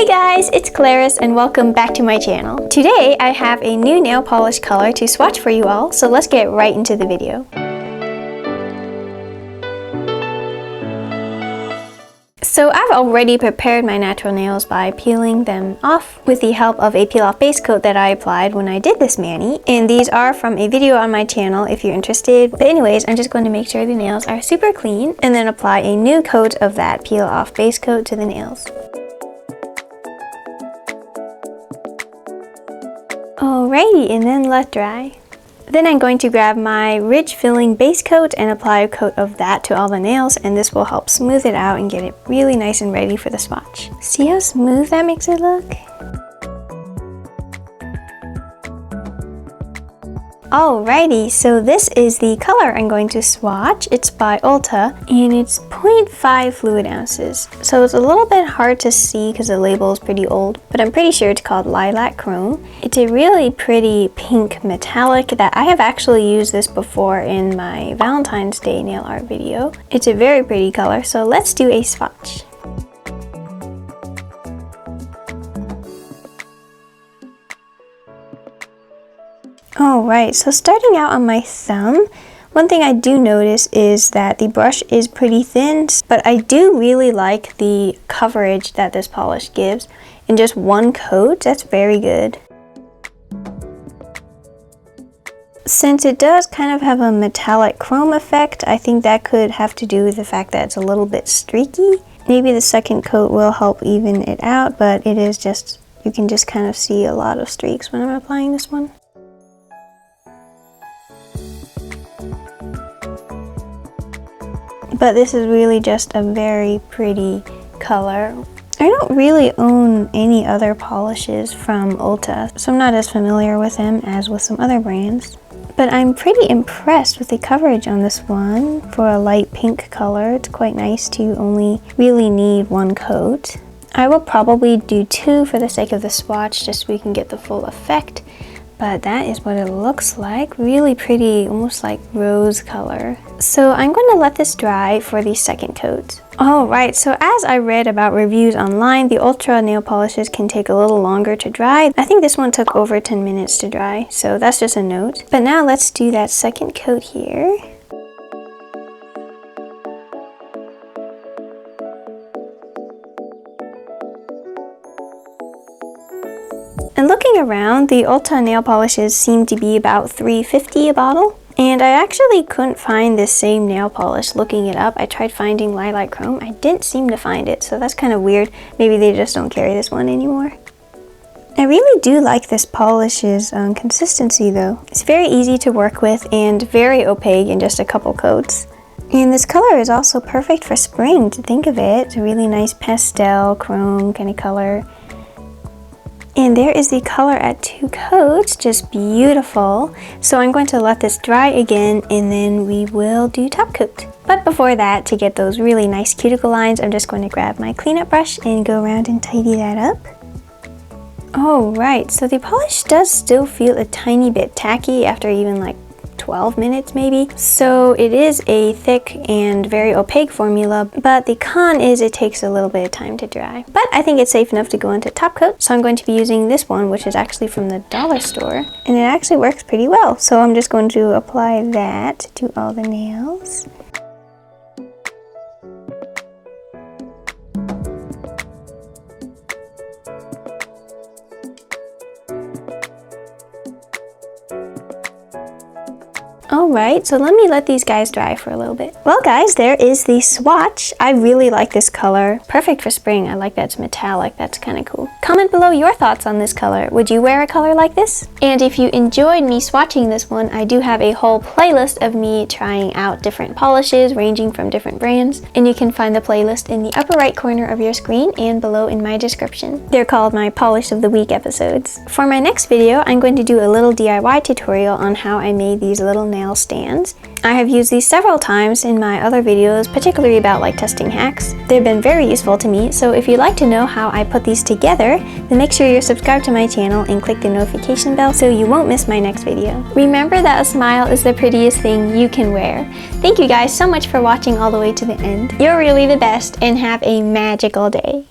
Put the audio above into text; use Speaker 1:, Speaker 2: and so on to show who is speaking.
Speaker 1: Hey guys, it's Claris and welcome back to my channel. Today I have a new nail polish color to swatch for you all, so let's get right into the video. So I've already prepared my natural nails by peeling them off with the help of a peel-off base coat that I applied when I did this mani. And these are from a video on my channel if you're interested. But anyways, I'm just going to make sure the nails are super clean and then apply a new coat of that peel-off base coat to the nails. Alrighty, and then let dry. Then I'm going to grab my ridge filling base coat and apply a coat of that to all the nails, and this will help smooth it out and get it really nice and ready for the swatch. See how smooth that makes it look? Alrighty, so this is the color I'm going to swatch. It's by Ulta and it's 0.5 fluid ounces. So it's a little bit hard to see because the label is pretty old, but I'm pretty sure it's called Lilac Chrome. It's a really pretty pink metallic that I have actually used this before in my Valentine's Day nail art video. It's a very pretty color, so let's do a swatch. Alright, so starting out on my thumb, one thing I do notice is that the brush is pretty thin, but I do really like the coverage that this polish gives. In just one coat, that's very good. Since it does kind of have a metallic chrome effect, I think that could have to do with the fact that it's a little bit streaky. Maybe the second coat will help even it out, but it is just, you can just kind of see a lot of streaks when I'm applying this one. But this is really just a very pretty color. I don't really own any other polishes from Ulta, so I'm not as familiar with them as with some other brands. But I'm pretty impressed with the coverage on this one. For a light pink color, it's quite nice to only really need one coat. I will probably do two for the sake of the swatch, just so we can get the full effect. But that is what it looks like. Really pretty, almost like rose color. So I'm going to let this dry for the second coat. Alright, so as I read about reviews online, the Ulta nail polishes can take a little longer to dry. I think this one took over 10 minutes to dry, so that's just a note. But now let's do that second coat here. And looking around, the Ulta nail polishes seem to be about $3.50 a bottle. And I actually couldn't find this same nail polish looking it up. I tried finding Lilac Chrome. I didn't seem to find it, so that's kind of weird. Maybe they just don't carry this one anymore. I really do like this polish's consistency though. It's very easy to work with and very opaque in just a couple coats. And this color is also perfect for spring, to think of it. It's a really nice pastel chrome kind of color. And there is the color at 2 coats, just beautiful. So I'm going to let this dry again and then we will do top coat. But before that, to get those really nice cuticle lines, I'm just going to grab my cleanup brush and go around and tidy that up. Alright, so the polish does still feel a tiny bit tacky after even like 12 minutes maybe. So it is a thick and very opaque formula, but the con is it takes a little bit of time to dry. But I think it's safe enough to go into top coat, so I'm going to be using this one, which is actually from the dollar store, and it actually works pretty well. So I'm just going to apply that to all the nails. Alright, so let me let these guys dry for a little bit. Well guys, there is the swatch. I really like this color. Perfect for spring. I like that it's metallic. That's kind of cool. Comment below your thoughts on this color. Would you wear a color like this? And if you enjoyed me swatching this one, I do have a whole playlist of me trying out different polishes ranging from different brands. And you can find the playlist in the upper right corner of your screen and below in my description. They're called my Polish of the Week episodes. For my next video, I'm going to do a little DIY tutorial on how I made these little nail stands. I have used these several times in my other videos, particularly about like testing hacks. They've been very useful to me, so if you'd like to know how I put these together, then make sure you're subscribed to my channel and click the notification bell so you won't miss my next video. Remember that a smile is the prettiest thing you can wear. Thank you guys so much for watching all the way to the end. You're really the best and have a magical day.